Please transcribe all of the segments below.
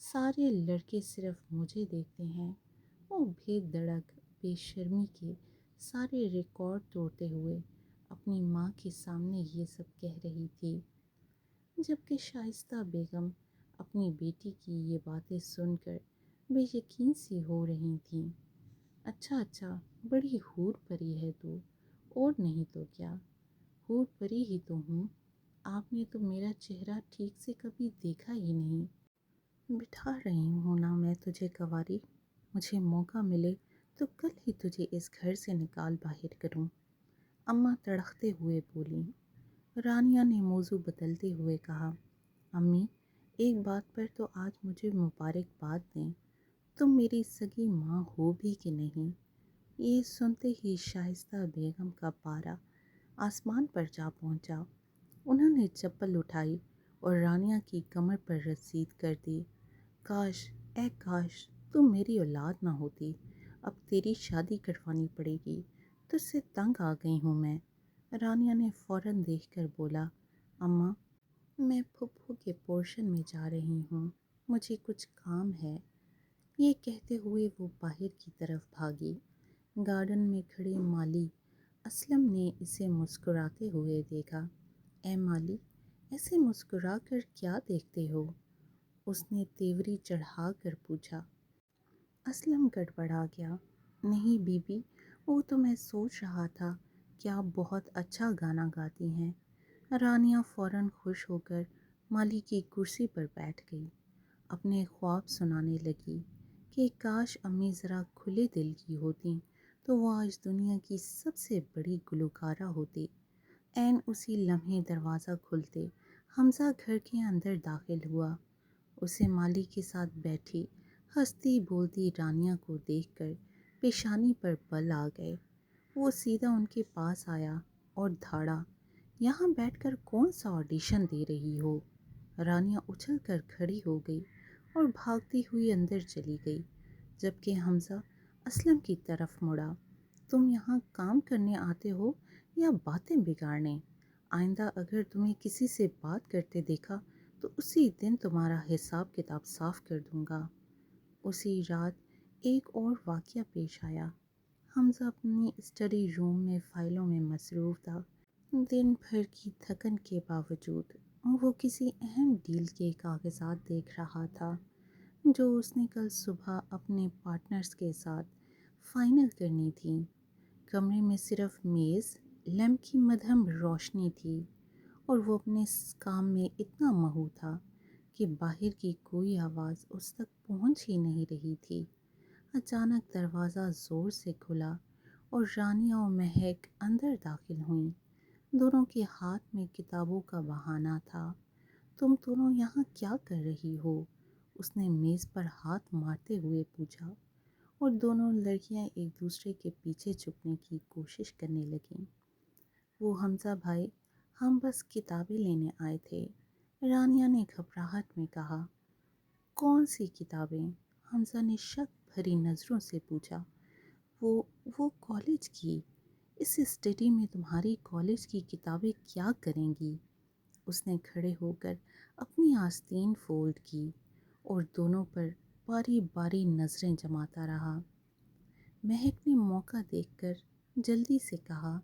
سارے لڑکے صرف مجھے دیکھتے ہیں۔ وہ بے دڑک بے شرمی کے سارے ریکارڈ توڑتے ہوئے اپنی ماں کے سامنے یہ سب کہہ رہی تھی، جبکہ شائستہ بیگم اپنی بیٹی کی یہ باتیں سن کر بے یقین سی ہو رہی تھیں۔ اچھا اچھا، بڑی حور پری ہے تو، اور نہیں تو کیا، حور پری ہی تو ہوں۔ آپ نے تو میرا چہرہ ٹھیک سے کبھی دیکھا ہی نہیں۔ بٹھا رہی ہوں نا میں تجھے کنواری، مجھے موقع ملے تو کل ہی تجھے اس گھر سے نکال باہر کروں، اماں تڑختے ہوئے بولیں۔ رانیہ نے موضوع بدلتے ہوئے کہا، امی ایک بات پر تو آج مجھے مبارکباد دیں، تم میری سگی ماں ہو بھی کہ نہیں؟ یہ سنتے ہی شائستہ بیگم کا پارا آسمان پر جا پہنچا۔ انہوں نے چپل اٹھائی اور رانیہ کی کمر پر رسید کر دی۔ کاش، اے کاش تم میری اولاد نہ ہوتی، اب تیری شادی کروانی پڑے گی، تجھ سے تنگ آ گئی ہوں میں۔ رانیہ نے فوراً دیکھ کر بولا، اماں میں پھپھو کے پورشن میں جا رہی ہوں، مجھے کچھ کام ہے۔ یہ کہتے ہوئے وہ باہر کی طرف بھاگی۔ گارڈن میں کھڑے مالی اسلم نے اسے مسکراتے ہوئے دیکھا۔ اے مالی، ایسے مسکرا کر کیا دیکھتے ہو؟ اس نے تیوری چڑھا کر پوچھا۔ اسلم گڑبڑا گیا، نہیں بی بی، وہ تو میں سوچ رہا تھا کہ آپ بہت اچھا گانا گاتی ہیں۔ رانیہ فوراً خوش ہو کر مالی کی کرسی پر بیٹھ گئی، اپنے خواب سنانے لگی کہ کاش امی ذرا کھلے دل کی ہوتیں تو وہ آج دنیا کی سب سے بڑی گلوکارہ ہوتی۔ عین اسی لمحے دروازہ کھلتے حمزہ گھر کے اندر داخل ہوا۔ اسے مالی کے ساتھ بیٹھی ہنستی بولتی رانیہ کو دیکھ کر پیشانی پر بل آ گئے۔ وہ سیدھا ان کے پاس آیا اور دھاڑا، یہاں بیٹھ کر کون سا آڈیشن دے رہی ہو؟ رانیہ اچھل کر کھڑی ہو گئی اور بھاگتی ہوئی اندر چلی گئی، جبکہ حمزہ اسلم کی طرف مڑا۔ تم یہاں کام کرنے آتے ہو یا باتیں بگاڑنے؟ آئندہ اگر تمہیں کسی سے بات کرتے دیکھا تو اسی دن تمہارا حساب کتاب صاف کر دوں گا۔ اسی رات ایک اور واقعہ پیش آیا۔ حمزہ اپنی اسٹڈی روم میں فائلوں میں مصروف تھا۔ دن بھر کی تھکن کے باوجود وہ کسی اہم ڈیل کے کاغذات دیکھ رہا تھا جو اس نے کل صبح اپنے پارٹنرز کے ساتھ فائنل کرنی تھی۔ کمرے میں صرف میز، لیمپ کی مدھم روشنی تھی اور وہ اپنے کام میں اتنا مہو تھا کہ باہر کی کوئی آواز اس تک پہنچ ہی نہیں رہی تھی۔ اچانک دروازہ زور سے کھلا اور رانیہ و مہک اندر داخل ہوئیں۔ دونوں کے ہاتھ میں کتابوں کا بہانہ تھا۔ تم دونوں یہاں کیا کر رہی ہو؟ اس نے میز پر ہاتھ مارتے ہوئے پوچھا اور دونوں لڑکیاں ایک دوسرے کے پیچھے چھپنے کی کوشش کرنے لگیں۔ وہ حمزہ بھائی، ہم بس کتابیں لینے آئے تھے، رانیہ نے گھبراہٹ میں کہا۔ کون سی کتابیں؟ حمزہ نے شک بھری نظروں سے پوچھا۔ وہ کالج کی، اس اسٹڈی میں تمہاری کالج کی کتابیں کیا کریں گی؟ اس نے کھڑے ہو کر اپنی آستین فولڈ کی اور دونوں پر باری باری نظریں جماتا رہا۔ مہک نے موقع دیکھ کر جلدی سے کہا،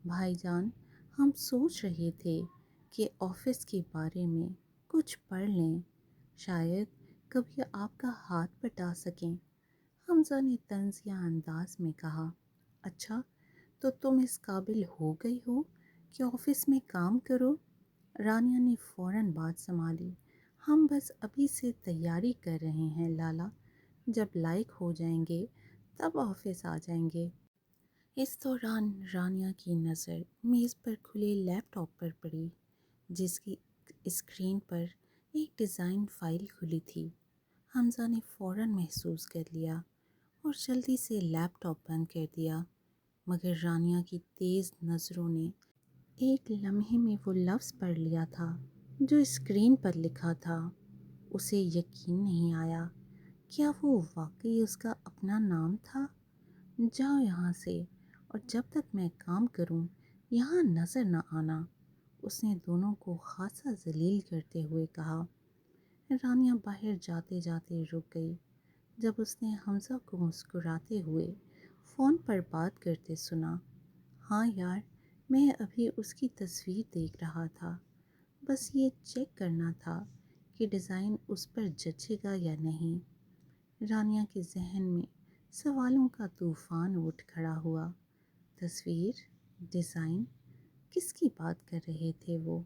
بھائی جان، ہم سوچ رہے تھے کہ آفس کے بارے میں کچھ پڑھ لیں، شاید کبھی آپ کا ہاتھ بٹا سکیں۔ حمزہ نے طنزیہ انداز میں کہا، اچھا تو تم اس قابل ہو گئی ہو کہ آفس میں کام کرو؟ رانیہ نے فوراً بات سنبھالی، ہم بس ابھی سے تیاری کر رہے ہیں لالا، جب لائق ہو جائیں گے تب آفس آ جائیں گے۔ اس دوران رانیہ کی نظر میز پر کھلے لیپ ٹاپ پر پڑی، جس کی اسکرین پر ایک ڈیزائن فائل کھلی تھی۔ حمزہ نے فوراً محسوس کر لیا اور جلدی سے لیپ ٹاپ بند کر دیا، مگر رانیہ کی تیز نظروں نے ایک لمحے میں وہ لفظ پڑھ لیا تھا جو اسکرین پر لکھا تھا۔ اسے یقین نہیں آیا، کیا وہ واقعی اس کا اپنا نام تھا؟ جاؤ یہاں سے، اور جب تک میں کام کروں یہاں نظر نہ آنا، اس نے دونوں کو خاصا ذلیل کرتے ہوئے کہا۔ رانیہ باہر جاتے جاتے رک گئی جب اس نے حمزہ کو مسکراتے ہوئے فون پر بات کرتے سنا۔ ہاں یار، میں ابھی اس کی تصویر دیکھ رہا تھا، بس یہ چیک کرنا تھا کہ ڈیزائن اس پر جچے گا یا نہیں۔ رانیہ کے ذہن میں سوالوں کا طوفان اٹھ کھڑا ہوا۔ تصویر، ڈیزائن، کس کی بات کر رہے تھے وہ؟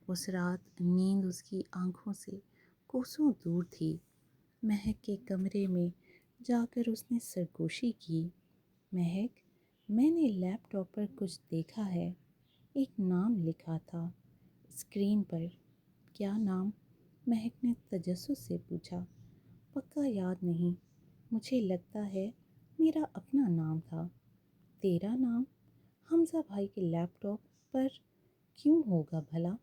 اس رات نیند اس کی آنکھوں سے کوسوں دور تھی۔ مہک کے کمرے میں جا کر اس نے سرگوشی کی۔ مہک، میں نے لیپ ٹاپ پر کچھ دیکھا ہے۔ ایک نام لکھا تھا اسکرین پر۔ کیا نام؟ مہک نے تجسس سے پوچھا۔ پکا یاد نہیں، مجھے لگتا ہے میرا اپنا نام تھا۔ تیرا نام حمزہ بھائی کے لیپ ٹاپ پر کیوں ہوگا بھلا؟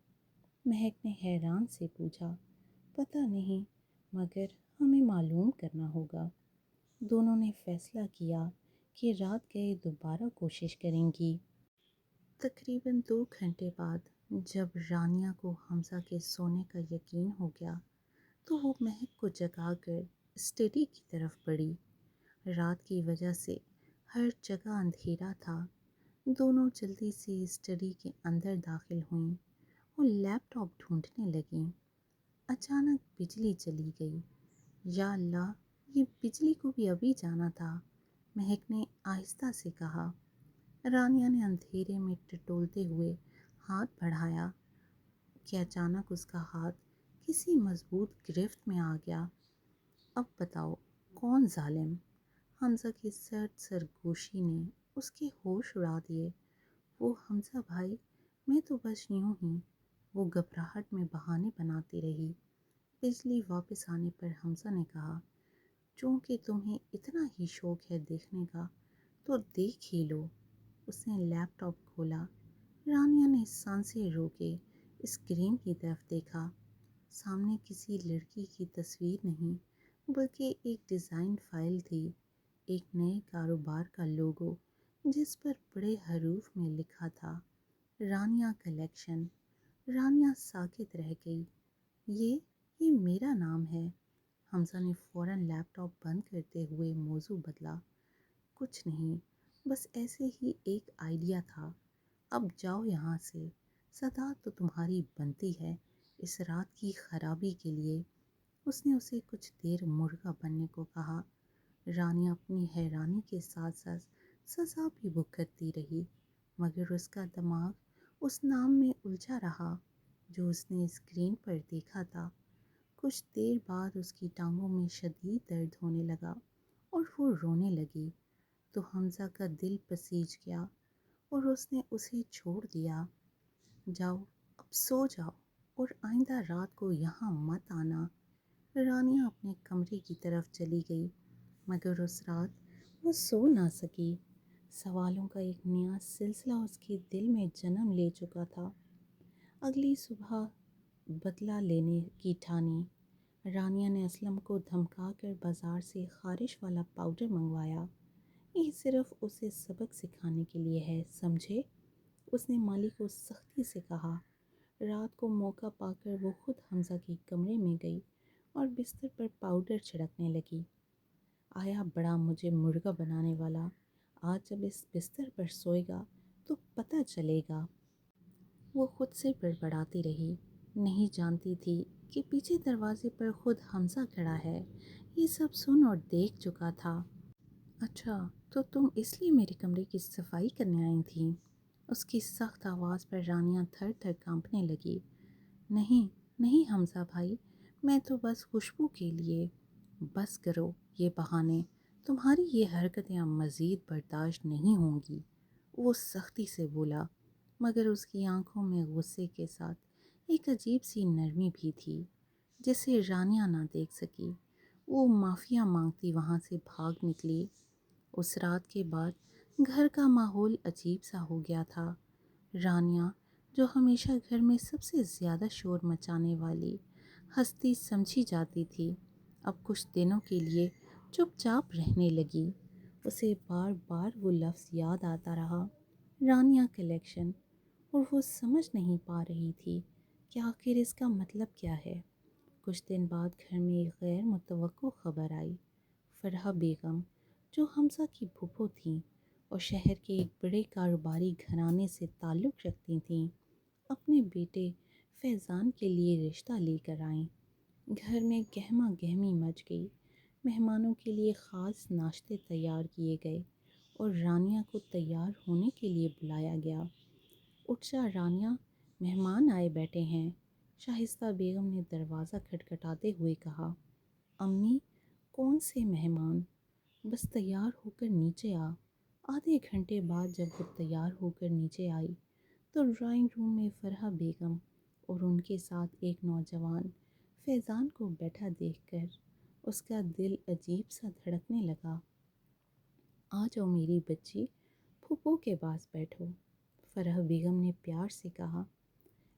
مہک نے حیران سے پوچھا۔ پتہ نہیں، مگر ہمیں معلوم کرنا ہوگا۔ دونوں نے فیصلہ کیا کہ رات گئے دوبارہ کوشش کریں گی۔ تقریباً 2 گھنٹے بعد جب رانیہ کو حمزہ کے سونے کا یقین ہو گیا تو وہ مہک کو جگا کر اسٹڈی کی طرف بڑھی۔ رات کی وجہ سے ہر جگہ اندھیرا تھا۔ دونوں جلدی سے اسٹڈی کے اندر داخل ہوئیں اور لیپ ٹاپ ڈھونڈنے لگیں۔ اچانک بجلی چلی گئی۔ یا اللہ، یہ بجلی کو بھی ابھی جانا تھا، مہک نے آہستہ سے کہا۔ رانیہ نے اندھیرے میں ٹٹولتے ہوئے ہاتھ بڑھایا کہ اچانک اس کا ہاتھ کسی مضبوط گرفت میں آ گیا۔ اب بتاؤ کون ظالم؟ حمزہ کی سرد سرگوشی نے اس کے ہوش اڑا دیے۔ وہ حمزہ بھائی، میں تو بس یوں ہی، وہ گھبراہٹ میں بہانے بناتی رہی۔ بجلی واپس آنے پر حمزہ نے کہا، چونکہ تمہیں اتنا ہی شوق ہے دیکھنے کا تو دیکھ ہی لو۔ اس نے لیپ ٹاپ کھولا۔ رانیہ نے سانسیں روکے اسکرین کی طرف دیکھا۔ سامنے کسی لڑکی کی تصویر نہیں بلکہ ایک ڈیزائن فائل تھی، ایک نئے کاروبار کا لوگو جس پر بڑے حروف میں لکھا تھا رانیہ کلیکشن۔ رانیہ ساکت رہ گئی۔ یہ میرا نام ہے۔ حمزہ نے فوراً لیپ ٹاپ بند کرتے ہوئے موضوع بدلا۔ کچھ نہیں، بس ایسے ہی ایک آئیڈیا تھا۔ اب جاؤ یہاں سے، صدا تو تمہاری بنتی ہے اس رات کی خرابی کے لیے۔ اس نے اسے کچھ دیر مرغا بننے کو کہا۔ رانیہ اپنی حیرانی کے ساتھ ساتھ سزا بھی بھگتتی رہی، مگر اس کا دماغ اس نام میں الجھا رہا جو اس نے اسکرین پر دیکھا تھا۔ کچھ دیر بعد اس کی ٹانگوں میں شدید درد ہونے لگا اور وہ رونے لگی تو حمزہ کا دل پسیج گیا اور اس نے اسے چھوڑ دیا۔ جاؤ اب سو جاؤ اور آئندہ رات کو یہاں مت آنا۔ رانیہ اپنے کمرے کی طرف چلی گئی، مگر اس رات وہ سو نہ سکی۔ سوالوں کا ایک نیا سلسلہ اس کے دل میں جنم لے چکا تھا۔ اگلی صبح بدلہ لینے کی ٹھانی۔ رانیہ نے اسلم کو دھمکا کر بازار سے خارش والا پاؤڈر منگوایا۔ یہ صرف اسے سبق سکھانے کے لیے ہے، سمجھے؟ اس نے مالی کو سختی سے کہا۔ رات کو موقع پا کر وہ خود حمزہ کے کمرے میں گئی اور بستر پر پاؤڈر چھڑکنے لگی۔ آیا بڑا مجھے مرغا بنانے والا، آج جب اس بستر پر سوئے گا تو پتہ چلے گا۔ وہ خود سے بڑبڑاتی رہی، نہیں جانتی تھی کہ پیچھے دروازے پر خود حمزہ کھڑا ہے، یہ سب سن اور دیکھ چکا تھا۔ اچھا، تو تم اس لیے میرے کمرے کی صفائی کرنے آئی تھیں؟ اس کی سخت آواز پر رانیہ تھر تھر کانپنے لگی۔ نہیں نہیں حمزہ بھائی، میں تو بس خوشبو کے لیے۔ بس کرو یہ بہانے، تمہاری یہ حرکتیں اب مزید برداشت نہیں ہوں گی، وہ سختی سے بولا، مگر اس کی آنکھوں میں غصے کے ساتھ ایک عجیب سی نرمی بھی تھی جسے رانیہ نہ دیکھ سکی۔ وہ معافیا مانگتی وہاں سے بھاگ نکلی۔ اس رات کے بعد گھر کا ماحول عجیب سا ہو گیا تھا۔ رانیہ، جو ہمیشہ گھر میں سب سے زیادہ شور مچانے والی ہستی سمجھی جاتی تھی، اب کچھ دنوں کے لیے چپ چاپ رہنے لگی۔ اسے بار بار وہ لفظ یاد آتا رہا، رانیہ کلیکشن، اور وہ سمجھ نہیں پا رہی تھی کہ آخر اس کا مطلب کیا ہے۔ کچھ دن بعد گھر میں ایک غیر متوقع خبر آئی۔ فرحہ بیگم، جو حمزہ کی پھوپھو تھیں اور شہر کے ایک بڑے کاروباری گھرانے سے تعلق رکھتی تھیں، اپنے بیٹے فیضان کے لیے رشتہ لے کر آئیں۔ گھر میں گہما گہمی مچ گئی۔ مہمانوں کے لیے خاص ناشتے تیار کیے گئے اور رانیہ کو تیار ہونے کے لیے بلایا گیا۔ اٹھ جا رانیہ، مہمان آئے بیٹھے ہیں، شائستہ بیگم نے دروازہ کھٹکھٹاتے ہوئے کہا۔ امی، کون سے مہمان؟ بس تیار ہو کر نیچے آ۔ آدھے گھنٹے بعد جب وہ تیار ہو کر نیچے آئی تو ڈرائنگ روم میں فرحہ بیگم اور ان کے ساتھ ایک نوجوان فیضان کو بیٹھا دیکھ کر اس کا دل عجیب سا دھڑکنے لگا۔ آ جاؤ میری بچی، پھوپھو کے پاس بیٹھو، فرحہ بیگم نے پیار سے کہا۔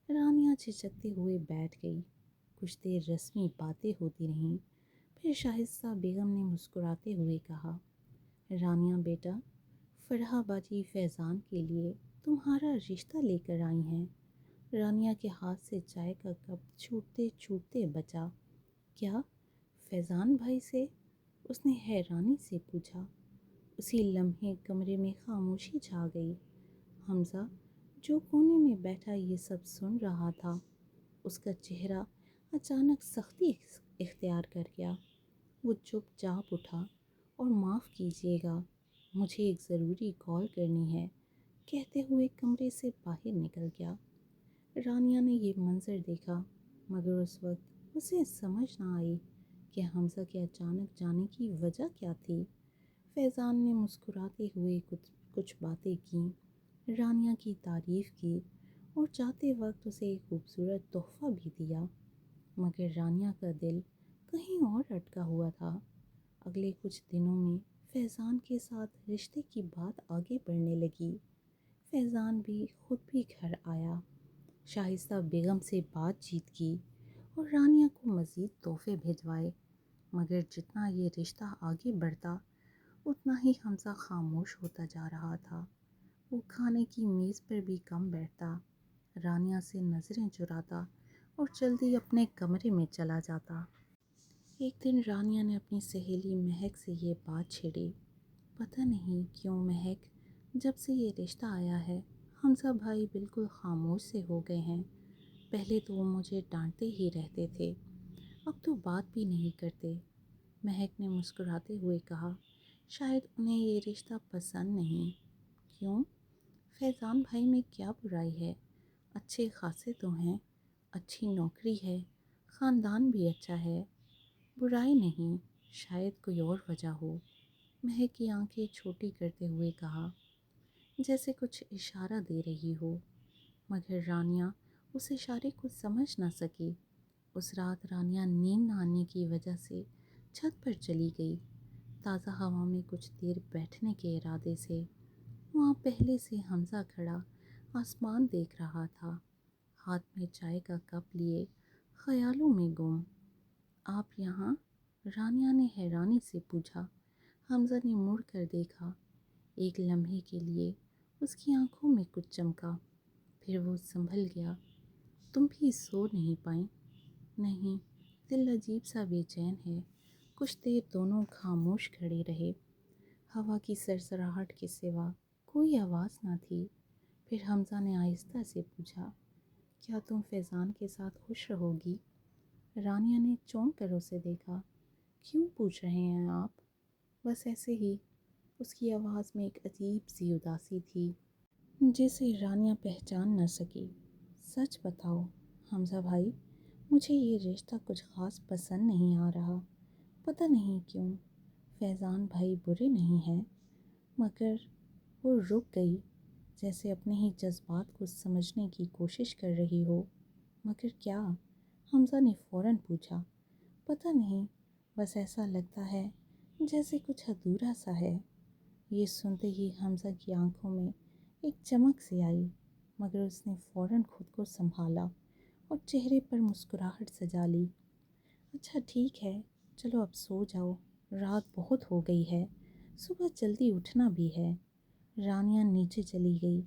رانیہ جھجکتے ہوئے بیٹھ گئی۔ کچھ دیر رسمی باتیں ہوتی رہیں، پھر شائستہ بیگم نے مسکراتے ہوئے کہا، رانیہ بیٹا، فرحہ باجی فیضان کے لیے تمہارا رشتہ لے کر آئی ہیں۔ رانیہ کے ہاتھ سے چائے کا کپ چھوٹتے چھوٹتے بچا۔ کیا فیضان بھائی سے؟ اس نے حیرانی سے پوچھا۔ اسی لمحے کمرے میں خاموشی چھا گئی۔ حمزہ، جو کونے میں بیٹھا یہ سب سن رہا تھا، اس کا چہرہ اچانک سختی اختیار کر گیا۔ وہ چپ چاپ اٹھا اور معاف کیجیے گا، مجھے ایک ضروری کال کرنی ہے، کہتے ہوئے کمرے سے باہر نکل گیا۔ رانیہ نے یہ منظر دیکھا مگر اس وقت اسے سمجھ نہ آئی کہ حمزہ کے اچانک جانے کی وجہ کیا تھی۔ فیضان نے مسکراتے ہوئے کچھ باتیں کیں، رانیہ کی تعریف کی اور جاتے وقت اسے ایک خوبصورت تحفہ بھی دیا، مگر رانیہ کا دل کہیں اور اٹکا ہوا تھا۔ اگلے کچھ دنوں میں فیضان کے ساتھ رشتے کی بات آگے بڑھنے لگی۔ فیضان بھی خود بھی گھر آیا، شائستہ بیگم سے بات چیت کی اور رانیہ کو مزید تحفے بھجوائے، مگر جتنا یہ رشتہ آگے بڑھتا اتنا ہی حمزہ خاموش ہوتا جا رہا تھا۔ وہ کھانے کی میز پر بھی کم بیٹھتا، رانیہ سے نظریں چراتا اور جلدی اپنے کمرے میں چلا جاتا۔ ایک دن رانیہ نے اپنی سہیلی مہک سے یہ بات چھیڑی، پتہ نہیں کیوں مہک، جب سے یہ رشتہ آیا ہے حمزہ بھائی بالکل خاموش سے ہو گئے ہیں۔ پہلے تو وہ مجھے ڈانٹتے ہی رہتے تھے، اب تو بات بھی نہیں کرتے۔ مہک نے مسکراتے ہوئے کہا، شاید انہیں یہ رشتہ پسند نہیں۔ کیوں؟ فیضان بھائی میں کیا برائی ہے؟ اچھے خاصے تو ہیں، اچھی نوکری ہے، خاندان بھی اچھا ہے۔ برائی نہیں، شاید کوئی اور وجہ ہو، مہک کی آنکھیں چھوٹی کرتے ہوئے کہا، جیسے کچھ اشارہ دے رہی ہو، مگر رانیہ اس اشارے کو سمجھ نہ سکی۔ اس رات رانیہ نیند نہ آنے کی وجہ سے چھت پر چلی گئی، تازہ ہوا میں کچھ دیر بیٹھنے کے ارادے سے۔ وہاں پہلے سے حمزہ کھڑا آسمان دیکھ رہا تھا، ہاتھ میں چائے کا کپ لیے خیالوں میں گم۔ آپ یہاں؟ رانیہ نے حیرانی سے پوچھا۔ حمزہ نے مڑ کر دیکھا۔ ایک لمحے کے لیے اس کی آنکھوں میں کچھ چمکا، پھر وہ سنبھل گیا۔ تم بھی سو نہیں پائیں؟ نہیں، دل عجیب سا بے چین ہے۔ کچھ دیر دونوں خاموش کھڑے رہے۔ ہوا کی سرسراہٹ کے سوا کوئی آواز نہ تھی۔ پھر حمزہ نے آہستہ سے پوچھا، کیا تم فیضان کے ساتھ خوش رہو گی؟ رانیہ نے چونک کر اسے دیکھا۔ کیوں پوچھ رہے ہیں آپ؟ بس ایسے ہی۔ اس کی آواز میں ایک عجیب سی اداسی تھی جسے رانیہ پہچان نہ سکی۔ سچ بتاؤ حمزہ بھائی، مجھے یہ رشتہ کچھ خاص پسند نہیں آ رہا، پتہ نہیں کیوں۔ فیضان بھائی برے نہیں ہیں، مگر وہ رک گئی، جیسے اپنے ہی جذبات کو سمجھنے کی کوشش کر رہی ہو۔ مگر کیا؟ حمزہ نے فوراً پوچھا۔ پتہ نہیں، بس ایسا لگتا ہے جیسے کچھ ادھورا سا ہے۔ یہ سنتے ہی حمزہ کی آنکھوں میں ایک چمک سی آئی، مگر اس نے فوراً خود کو سنبھالا اور چہرے پر مسکراہٹ سجا لی۔ اچھا ٹھیک ہے، چلو اب سو جاؤ، رات بہت ہو گئی ہے، صبح جلدی اٹھنا بھی ہے۔ رانیہ نیچے چلی گئی،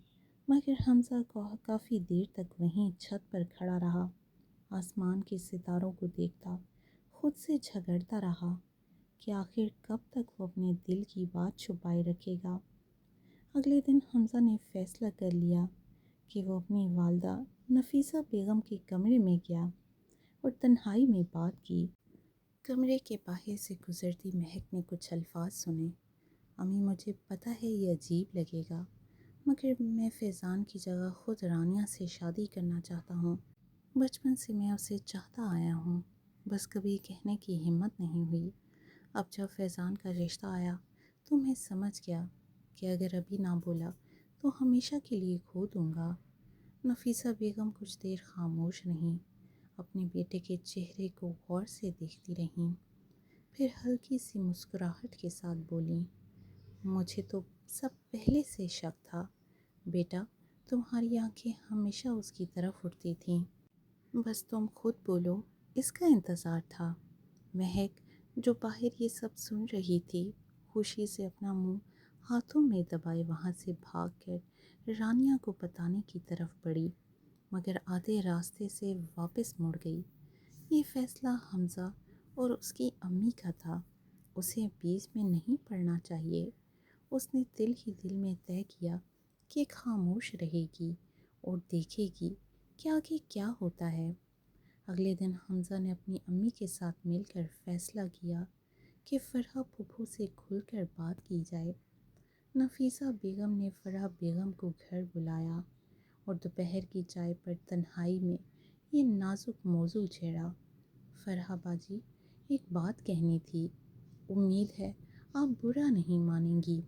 مگر حمزہ کافی دیر تک وہیں چھت پر کھڑا رہا۔ آسمان کے ستاروں کو دیکھتا خود سے جھگڑتا رہا کہ آخر کب تک وہ اپنے دل کی بات چھپائے رکھے گا۔ اگلے دن حمزہ نے فیصلہ کر لیا کہ وہ اپنی والدہ نفیسہ بیگم کے کمرے میں گیا اور تنہائی میں بات کی۔ کمرے کے باہر سے گزرتی مہک نے کچھ الفاظ سنے۔ امی، مجھے پتہ ہے یہ عجیب لگے گا، مگر میں فیضان کی جگہ خود رانیہ سے شادی کرنا چاہتا ہوں۔ بچپن سے میں اسے چاہتا آیا ہوں، بس کبھی کہنے کی ہمت نہیں ہوئی۔ اب جب فیضان کا رشتہ آیا تو میں سمجھ گیا کہ اگر ابھی نہ بولا تو ہمیشہ کے لیے کھو دوں گا۔ نفیسہ بیگم کچھ دیر خاموش رہیں، اپنے بیٹے کے چہرے کو غور سے دیکھتی رہیں، پھر ہلکی سی مسکراہٹ کے ساتھ بولیں، مجھے تو سب پہلے سے شک تھا بیٹا، تمہاری آنکھیں ہمیشہ اس کی طرف اٹھتی تھیں، بس تم خود بولو، اس کا انتظار تھا۔ مہک جو باہر یہ سب سن رہی تھی، خوشی سے اپنا منہ ہاتھوں میں دبائے وہاں سے بھاگ کر رانیہ کو بتانے کی طرف بڑھی، مگر آدھے راستے سے واپس مڑ گئی۔ یہ فیصلہ حمزہ اور اس کی امی کا تھا، اسے بیچ میں نہیں پڑنا چاہیے۔ اس نے دل ہی دل میں طے کیا کہ خاموش رہے گی اور دیکھے گی کہ آگے کیا ہوتا ہے۔ اگلے دن حمزہ نے اپنی امی کے ساتھ مل کر فیصلہ کیا کہ فرحہ پھپھو سے کھل کر بات کی جائے۔ نفیسہ بیگم نے فرحہ بیگم کو گھر بلایا اور دوپہر کی چائے پر تنہائی میں یہ نازک موضوع چھیڑا۔ فرحہ باجی، ایک بات کہنی تھی، امید ہے آپ برا نہیں مانیں گی۔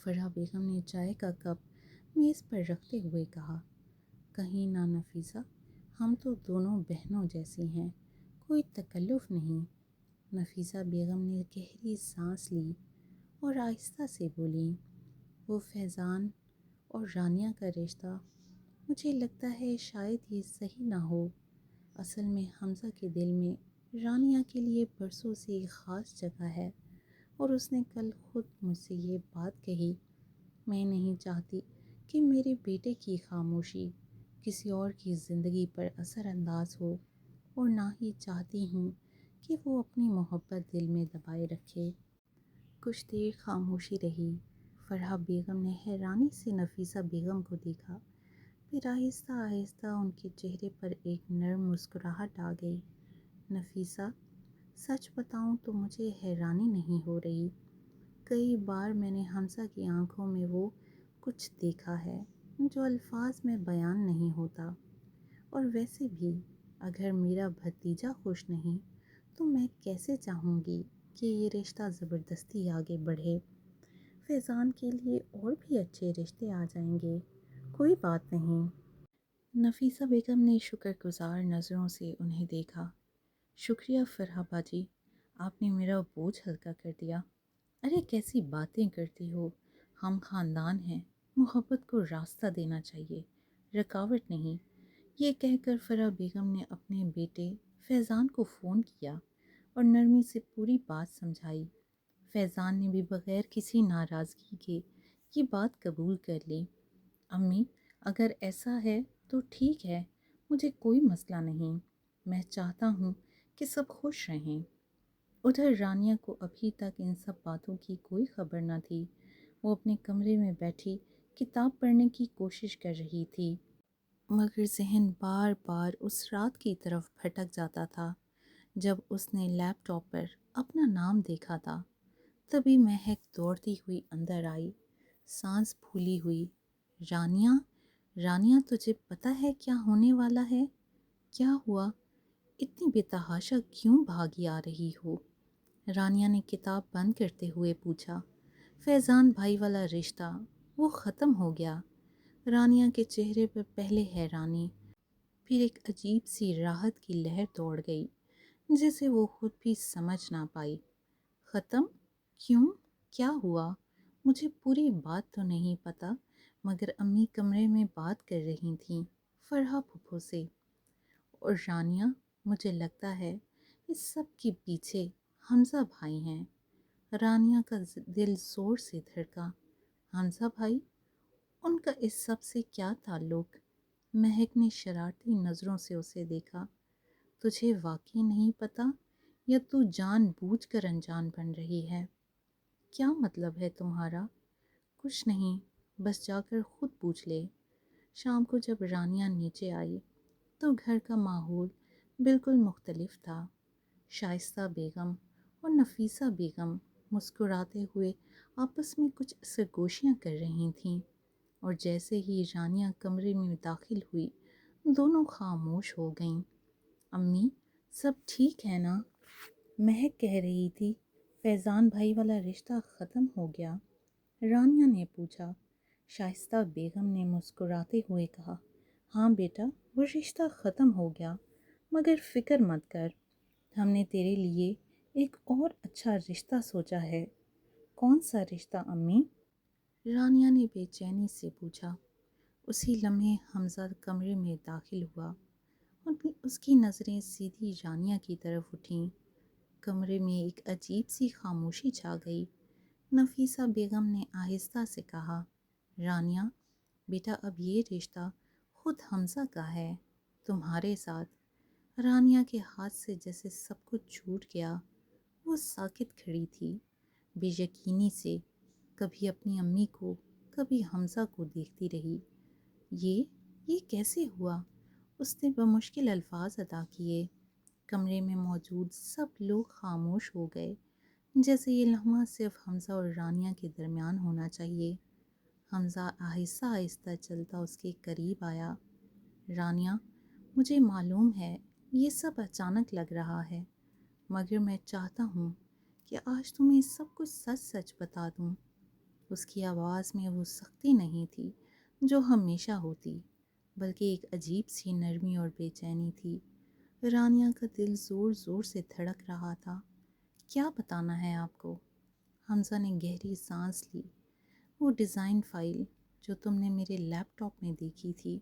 فرحہ بیگم نے چائے کا کپ میز پر رکھتے ہوئے کہا، کہیں نہ نفیسہ، ہم تو دونوں بہنوں جیسی ہیں، کوئی تکلف نہیں۔ نفیسہ بیگم نے گہری سانس لی اور آہستہ سے بولیں، وہ فیضان اور رانیہ کا رشتہ، مجھے لگتا ہے شاید یہ صحیح نہ ہو۔ اصل میں حمزہ کے دل میں رانیہ کے لیے برسوں سے ایک خاص جگہ ہے، اور اس نے کل خود مجھ سے یہ بات کہی۔ میں نہیں چاہتی کہ میرے بیٹے کی خاموشی کسی اور کی زندگی پر اثر انداز ہو، اور نہ ہی چاہتی ہوں کہ وہ اپنی محبت دل میں دبائے رکھے۔ کچھ دیر خاموشی رہی، فرحہ بیگم نے حیرانی سے نفیسہ بیگم کو دیکھا، پھر آہستہ آہستہ ان کے چہرے پر ایک نرم مسکراہٹ آ گئی۔ نفیسہ، سچ بتاؤں تو مجھے حیرانی نہیں ہو رہی، کئی بار میں نے حمزہ کی آنکھوں میں وہ کچھ دیکھا ہے جو الفاظ میں بیان نہیں ہوتا، اور ویسے بھی اگر میرا بھتیجا خوش نہیں تو میں کیسے چاہوں گی کہ یہ رشتہ زبردستی آگے بڑھے۔ فیضان کے لیے اور بھی اچھے رشتے آ جائیں گے، کوئی بات نہیں۔ نفیسہ بیگم نے شکر گزار نظروں سے انہیں دیکھا۔ شکریہ فرحہ باجی، آپ نے میرا بوجھ ہلکا کر دیا۔ ارے کیسی باتیں کرتی ہو، ہم خاندان ہیں، محبت کو راستہ دینا چاہیے، رکاوٹ نہیں۔ یہ کہہ کر فرحہ بیگم نے اپنے بیٹے فیضان کو فون کیا اور نرمی سے پوری بات سمجھائی۔ فیضان نے بھی بغیر کسی ناراضگی کے یہ بات قبول کر لی۔ امی، اگر ایسا ہے تو ٹھیک ہے، مجھے کوئی مسئلہ نہیں، میں چاہتا ہوں کہ سب خوش رہیں۔ ادھر رانیہ کو ابھی تک ان سب باتوں کی کوئی خبر نہ تھی، وہ اپنے کمرے میں بیٹھی کتاب پڑھنے کی کوشش کر رہی تھی، مگر ذہن بار بار اس رات کی طرف بھٹک جاتا تھا جب اس نے لیپ ٹاپ پر اپنا نام دیکھا تھا۔ تبھی مہک دوڑتی ہوئی اندر آئی، سانس پھولی ہوئی، رانیہ، رانیہ تجھے پتہ ہے کیا ہونے والا ہے؟ کیا ہوا؟ اتنی بے تحاشا کیوں بھاگی آ رہی ہو؟ رانیہ نے کتاب بند کرتے ہوئے پوچھا۔ فیضان بھائی والا رشتہ، وہ ختم ہو گیا۔ رانیہ کے چہرے پر پہلے حیرانی، پھر ایک عجیب سی راحت کی لہر دوڑ گئی جسے وہ خود بھی سمجھ نہ پائی۔ ختم؟ کیوں؟ کیا ہوا؟ مجھے پوری بات تو نہیں پتہ، مگر امی کمرے میں بات کر رہی تھیں فرحہ پھپھو سے، اور رانیہ، مجھے لگتا ہے اس سب کے پیچھے حمزہ بھائی ہیں۔ رانیہ کا دل زور سے دھڑکا۔ حمزہ بھائی؟ ان کا اس سب سے کیا تعلق؟ مہک نے شرارتی نظروں سے اسے دیکھا۔ تجھے واقعی نہیں پتہ یا تو جان بوجھ کر انجان بن رہی ہے؟ کیا مطلب ہے تمہارا؟ کچھ نہیں، بس جا کر خود پوچھ لے۔ شام کو جب رانیہ نیچے آئی تو گھر کا ماحول بالکل مختلف تھا۔ شائستہ بیگم اور نفیسہ بیگم مسکراتے ہوئے آپس میں کچھ سرگوشیاں کر رہی تھیں، اور جیسے ہی رانیہ کمرے میں داخل ہوئی دونوں خاموش ہو گئیں۔ امی، سب ٹھیک ہے نا؟ مہک کہہ رہی تھی فیضان بھائی والا رشتہ ختم ہو گیا؟ رانیہ نے پوچھا۔ شائستہ بیگم نے مسکراتے ہوئے کہا، ہاں بیٹا، وہ رشتہ ختم ہو گیا، مگر فکر مت کر، ہم نے تیرے لیے ایک اور اچھا رشتہ سوچا ہے۔ کون سا رشتہ امی؟ رانیہ نے بے چینی سے پوچھا۔ اسی لمحے حمزہ کمرے میں داخل ہوا اور اس کی نظریں سیدھی رانیہ کی طرف اٹھیں۔ کمرے میں ایک عجیب سی خاموشی چھا گئی۔ نفیسہ بیگم نے آہستہ سے کہا، رانیہ بیٹا، اب یہ رشتہ خود حمزہ کا ہے، تمہارے ساتھ۔ رانیہ کے ہاتھ سے جیسے سب کچھ چھوٹ گیا۔ وہ ساکت کھڑی تھی، بے یقینی سے، کبھی اپنی امی کو کبھی حمزہ کو دیکھتی رہی۔ یہ کیسے ہوا؟ اس نے بمشکل الفاظ ادا کیے۔ کمرے میں موجود سب لوگ خاموش ہو گئے، جیسے یہ لمحہ صرف حمزہ اور رانیہ کے درمیان ہونا چاہیے۔ حمزہ آہستہ آہستہ چلتا اس کے قریب آیا۔ رانیہ، مجھے معلوم ہے یہ سب اچانک لگ رہا ہے، مگر میں چاہتا ہوں کہ آج تمہیں سب کچھ سچ سچ بتا دوں۔ اس کی آواز میں وہ سختی نہیں تھی جو ہمیشہ ہوتی، بلکہ ایک عجیب سی نرمی اور بے چینی تھی۔ رانیہ کا دل زور زور سے دھڑک رہا تھا۔ کیا بتانا ہے آپ کو؟ حمزہ نے گہری سانس لی۔ وہ ڈیزائن فائل جو تم نے میرے لیپ ٹاپ میں دیکھی تھی،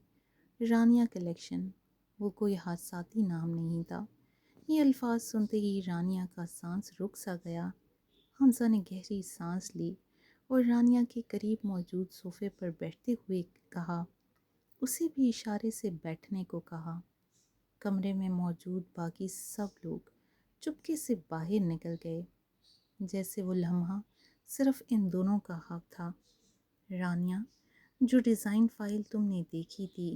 رانیہ کلیکشن، وہ کوئی حادثاتی نام نہیں تھا۔ یہ الفاظ سنتے ہی رانیہ کا سانس رک سا گیا۔ حمزہ نے گہری سانس لی اور رانیہ کے قریب موجود صوفے پر بیٹھتے ہوئے کہا، اسے بھی اشارے سے بیٹھنے کو کہا۔ کمرے میں موجود باقی سب لوگ چپکے سے باہر نکل گئے، جیسے وہ لمحہ صرف ان دونوں کا حق تھا۔ رانیہ، جو ڈیزائن فائل تم نے دیکھی تھی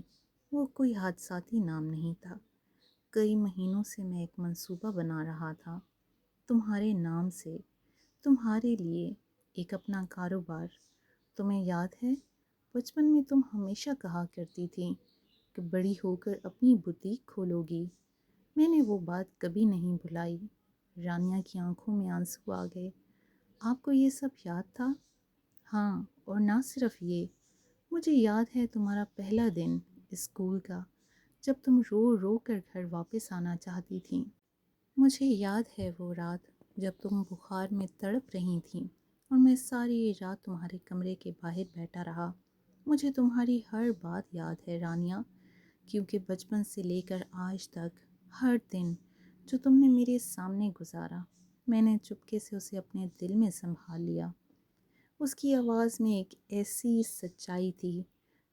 وہ کوئی حادثاتی نام نہیں تھا۔ کئی مہینوں سے میں ایک منصوبہ بنا رہا تھا، تمہارے نام سے، تمہارے لیے، ایک اپنا کاروبار۔ تمہیں یاد ہے بچپن میں تم ہمیشہ کہا کرتی تھی کہ بڑی ہو کر اپنی بوتیک کھولو گی؟ میں نے وہ بات کبھی نہیں بھلائی۔ رانیہ کی آنکھوں میں آنسو آ گئے۔ آپ کو یہ سب یاد تھا؟ ہاں، اور نہ صرف یہ، مجھے یاد ہے تمہارا پہلا دن اسکول کا، جب تم رو رو کر گھر واپس آنا چاہتی تھیں۔ مجھے یاد ہے وہ رات جب تم بخار میں تڑپ رہی تھیں اور میں ساری رات تمہارے کمرے کے باہر بیٹھا رہا۔ مجھے تمہاری ہر بات یاد ہے رانیہ، کیونکہ بچپن سے لے کر آج تک ہر دن جو تم نے میرے سامنے گزارا، میں نے چپکے سے اسے اپنے دل میں سنبھال لیا۔ اس کی آواز میں ایک ایسی سچائی تھی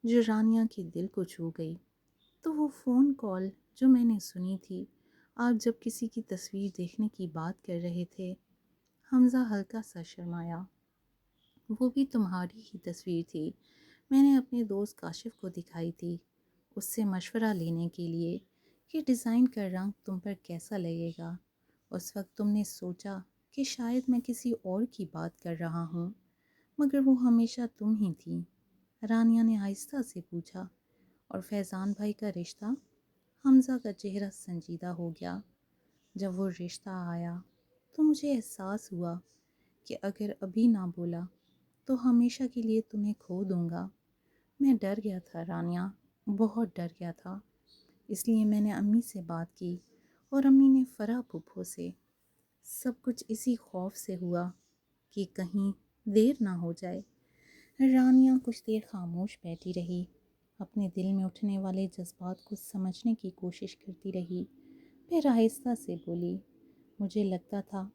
جو رانیہ کے دل کو چھو گئی۔ تو وہ فون کال جو میں نے سنی تھی، آپ جب کسی کی تصویر دیکھنے کی بات کر رہے تھے، حمزہ ہلکا سا شرمایا۔ وہ بھی تمہاری ہی تصویر تھی، میں نے اپنے دوست کاشف کو دکھائی تھی، اس سے مشورہ لینے کے لیے کہ ڈیزائن کا رنگ تم پر کیسا لگے گا۔ اس وقت تم نے سوچا کہ شاید میں کسی اور کی بات کر رہا ہوں، مگر وہ ہمیشہ تم ہی تھی۔ رانیہ نے آہستہ سے پوچھا، اور فیضان بھائی کا رشتہ؟ حمزہ کا چہرہ سنجیدہ ہو گیا۔ جب وہ رشتہ آیا تو مجھے احساس ہوا کہ اگر ابھی نہ بولا تو ہمیشہ کے لیے تمہیں کھو دوں گا۔ میں ڈر گیا تھا رانیہ، بہت ڈر گیا تھا۔ اس لیے میں نے امی سے بات کی اور امی نے فرح پھپھو سے۔ سب کچھ اسی خوف سے ہوا کہ کہیں دیر نہ ہو جائے۔ رانیہ کچھ دیر خاموش بیٹھی رہی، اپنے دل میں اٹھنے والے جذبات کو سمجھنے کی کوشش کرتی رہی۔ پھر آہستہ سے بولی، مجھے لگتا تھا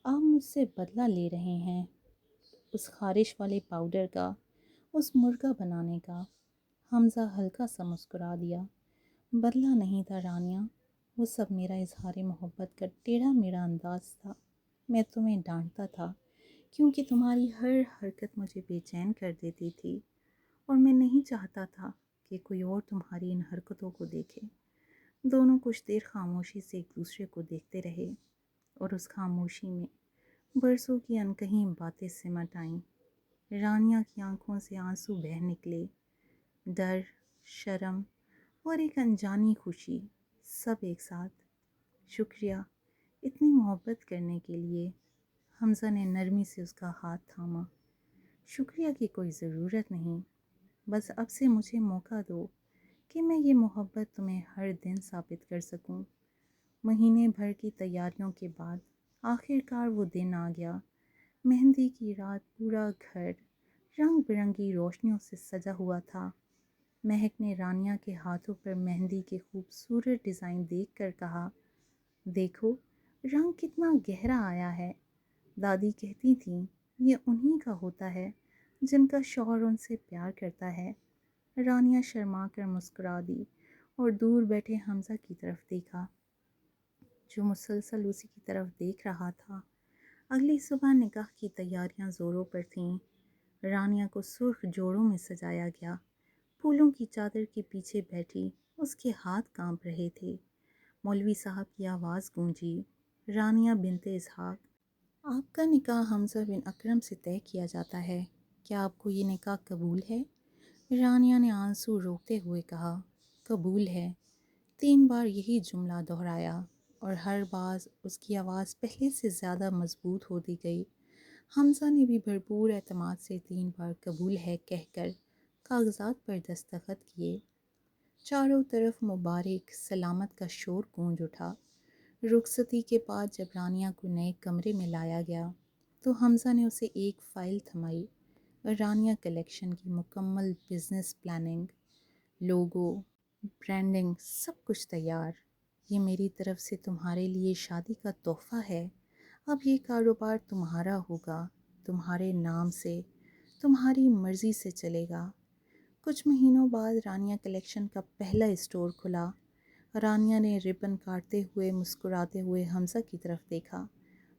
آپ مجھ سے بدلہ لے رہے ہیں، اس خارش والے پاؤڈر کا، اس مرغا بنانے کا۔ حمزہ ہلکا سا مسکرا دیا۔ بدلا نہیں تھا رانیہ، وہ سب میرا اظہار محبت کا ٹیڑھا میڑا انداز تھا۔ میں تمہیں ڈانٹتا تھا کیونکہ تمہاری ہر حرکت مجھے بے چین کر دیتی تھی، اور میں نہیں چاہتا تھا کہ کوئی اور تمہاری ان حرکتوں کو دیکھے۔ دونوں کچھ دیر خاموشی سے ایک دوسرے کو دیکھتے رہے، اور اس خاموشی میں برسوں کی انکہی باتیں سمٹ آئیں۔ رانیہ کی آنکھوں سے آنسو بہہ نکلے، ڈر، شرم اور ایک انجانی خوشی، سب ایک ساتھ۔ شکریہ اتنی محبت کرنے کے لیے۔ حمزہ نے نرمی سے اس کا ہاتھ تھاما۔ شکریہ کی کوئی ضرورت نہیں، بس اب سے مجھے موقع دو کہ میں یہ محبت تمہیں ہر دن ثابت کر سکوں۔ مہینے بھر کی تیاریوں کے بعد آخر کار وہ دن آ گیا۔ مہندی کی رات، پورا گھر رنگ برنگی روشنیوں سے سجا ہوا تھا۔ مہک نے رانیہ کے ہاتھوں پر مہندی کے خوبصورت ڈیزائن دیکھ کر کہا، دیکھو رنگ کتنا گہرا آیا ہے۔ دادی کہتی تھیں یہ انہی کا ہوتا ہے جن کا شوہر ان سے پیار کرتا ہے۔ رانیہ شرما کر مسکرا دی اور دور بیٹھے حمزہ کی طرف دیکھا، جو مسلسل اسی کی طرف دیکھ رہا تھا۔ اگلی صبح نکاح کی تیاریاں زوروں پر تھیں۔ رانیہ کو سرخ جوڑوں میں سجایا گیا، پھولوں کی چادر کے پیچھے بیٹھی، اس کے ہاتھ کانپ رہے تھے۔ مولوی صاحب کی آواز گونجی، رانیہ بنت اسحاق، آپ کا نکاح حمزہ بن اکرم سے طے کیا جاتا ہے، کیا آپ کو یہ نکاح قبول ہے؟ رانیہ نے آنسو روکتے ہوئے کہا، قبول ہے۔ 3 بار یہی جملہ دہرایا، اور ہر بار اس کی آواز پہلے سے زیادہ مضبوط ہوتی گئی۔ حمزہ نے بھی بھرپور اعتماد سے 3 بار قبول ہے کہہ کر کاغذات پر دستخط کیے۔ چاروں طرف مبارک سلامت کا شور گونج اٹھا۔ رخصتی کے بعد جب رانیہ کو نئے کمرے میں لایا گیا تو حمزہ نے اسے ایک فائل تھمائی۔ رانیہ کلیکشن کی مکمل بزنس پلاننگ، لوگو، برانڈنگ، سب کچھ تیار۔ یہ میری طرف سے تمہارے لیے شادی کا تحفہ ہے۔ اب یہ کاروبار تمہارا ہوگا، تمہارے نام سے، تمہاری مرضی سے چلے گا۔ کچھ مہینوں بعد رانیہ کلیکشن کا پہلا اسٹور کھلا۔ رانیہ نے ربن کاٹتے ہوئے مسکراتے ہوئے حمزہ کی طرف دیکھا،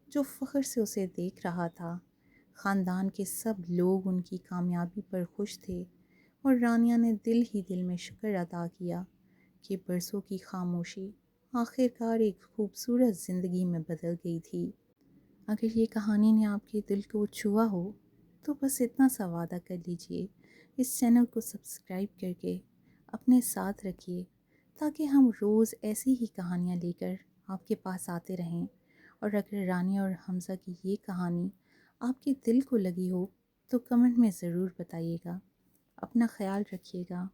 جو فخر سے اسے دیکھ رہا تھا۔ خاندان کے سب لوگ ان کی کامیابی پر خوش تھے، اور رانیہ نے دل ہی دل میں شکر ادا کیا کہ برسوں کی خاموشی آخر کار ایک خوبصورت زندگی میں بدل گئی تھی۔ اگر یہ کہانی نے آپ کے دل کو چھوا ہو تو بس اتنا سا وعدہ کر لیجئے، اس چینل کو سبسکرائب کر کے اپنے ساتھ رکھیے، تاکہ ہم روز ایسی ہی کہانیاں لے کر آپ کے پاس آتے رہیں۔ اور اگر رانیہ اور حمزہ کی یہ کہانی آپ کے دل کو لگی ہو تو کمنٹ میں ضرور بتائیے گا۔ اپنا خیال رکھیے گا۔